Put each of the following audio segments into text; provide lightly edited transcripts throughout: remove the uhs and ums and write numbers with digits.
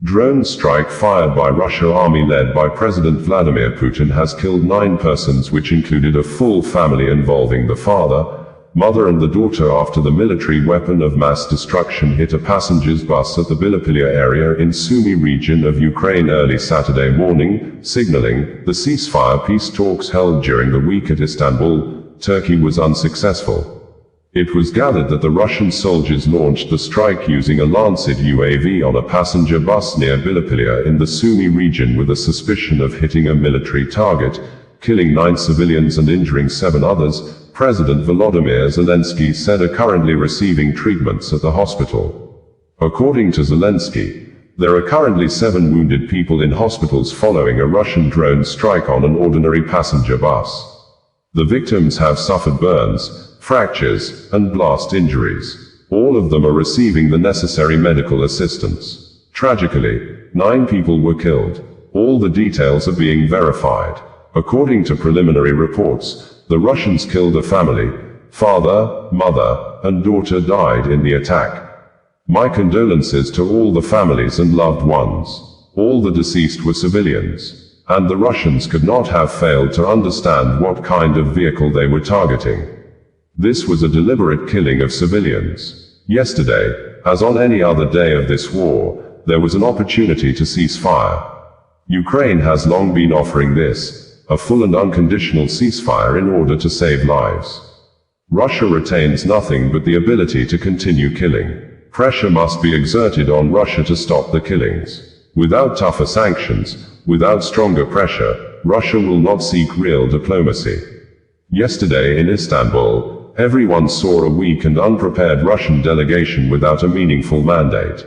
Drone strike fired by Russian army led by President Vladimir Putin has killed 9 persons, which included a full family involving the father, mother and the daughter, after the military weapon of mass destruction hit a passenger's bus at the Bilopillia area in Sumy region of Ukraine early Saturday morning, signaling the ceasefire peace talks held during the week at Istanbul, Turkey was unsuccessful. It was gathered that the Russian soldiers launched the strike using a Lancet UAV on a passenger bus near Bilopillia in the Sumy region with a suspicion of hitting a military target, killing 9 civilians and injuring 7 others. President Volodymyr Zelensky said are currently receiving treatments at the hospital. According to Zelensky, there are currently 7 wounded people in hospitals following a Russian drone strike on an ordinary passenger bus. The victims have suffered burns, fractures, and blast injuries. All of them are receiving the necessary medical assistance. Tragically, 9 people were killed. All the details are being verified. According to preliminary reports, the Russians killed a family. Father, mother, and daughter died in the attack. My condolences to all the families and loved ones. All the deceased were civilians, and the Russians could not have failed to understand what kind of vehicle they were targeting. This was a deliberate killing of civilians. Yesterday, as on any other day of this war, there was an opportunity to cease fire. Ukraine has long been offering this, a full and unconditional ceasefire in order to save lives. Russia retains nothing but the ability to continue killing. Pressure must be exerted on Russia to stop the killings. Without tougher sanctions, without stronger pressure, Russia will not seek real diplomacy. Yesterday in Istanbul, everyone saw a weak and unprepared Russian delegation without a meaningful mandate.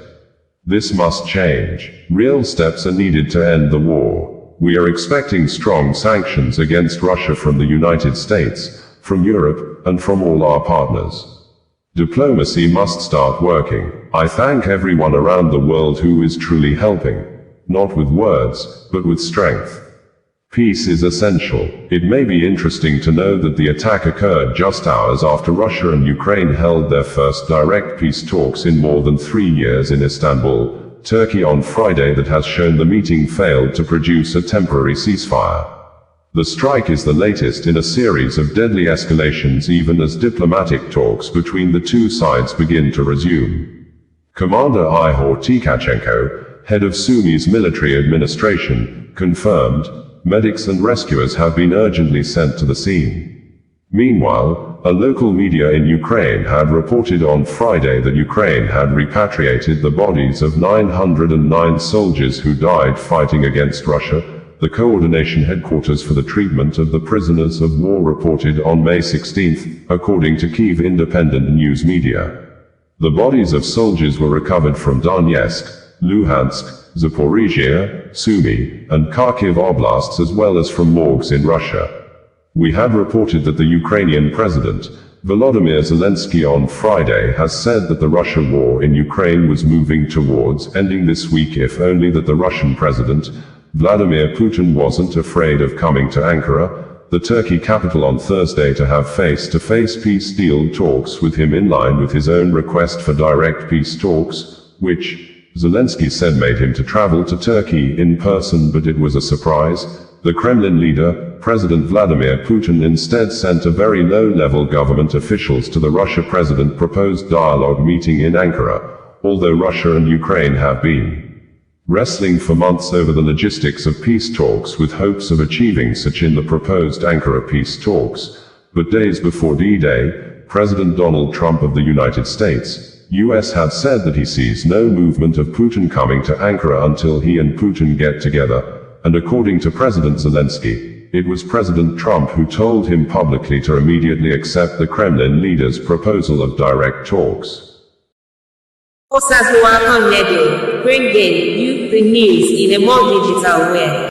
This must change. Real steps are needed to end the war. We are expecting strong sanctions against Russia from the United States, from Europe, and from all our partners. Diplomacy must start working. I thank everyone around the world who is truly helping. Not with words, but with strength. Peace is essential. It may be interesting to know that the attack occurred just hours after Russia and Ukraine held their first direct peace talks in more than 3 years in Istanbul, Turkey on Friday. That has shown the meeting failed to produce a temporary ceasefire. The strike is the latest in a series of deadly escalations, even as diplomatic talks between the two sides begin to resume. Commander Ihor Tkachenko, head of Sumy's military administration, confirmed, medics and rescuers have been urgently sent to the scene. Meanwhile, a local media in Ukraine had reported on Friday that Ukraine had repatriated the bodies of 909 soldiers who died fighting against Russia. The coordination headquarters for the treatment of the prisoners of war reported on May 16, according to Kyiv independent news media. The bodies of soldiers were recovered from Donetsk, Luhansk, Zaporizhia, Sumy, and Kharkiv oblasts, as well as from morgues in Russia. We had reported that the Ukrainian President, Volodymyr Zelensky, on Friday has said that the Russia war in Ukraine was moving towards ending this week, if only that the Russian President, Vladimir Putin, wasn't afraid of coming to Ankara, the Turkey capital, on Thursday to have face-to-face peace deal talks with him in line with his own request for direct peace talks, which, Zelensky said, made him to travel to Turkey in person, but it was a surprise. The Kremlin leader, President Vladimir Putin, instead sent a very low-level government officials to the Russia president proposed dialogue meeting in Ankara, although Russia and Ukraine have been wrestling for months over the logistics of peace talks, with hopes of achieving such in the proposed Ankara peace talks. But days before D-Day, President Donald Trump of the United States, US, had said that he sees no movement of Putin coming to Ankara until he and Putin get together, and according to President Zelensky, it was President Trump who told him publicly to immediately accept the Kremlin leader's proposal of direct talks. Bringing you the news in a more digital way.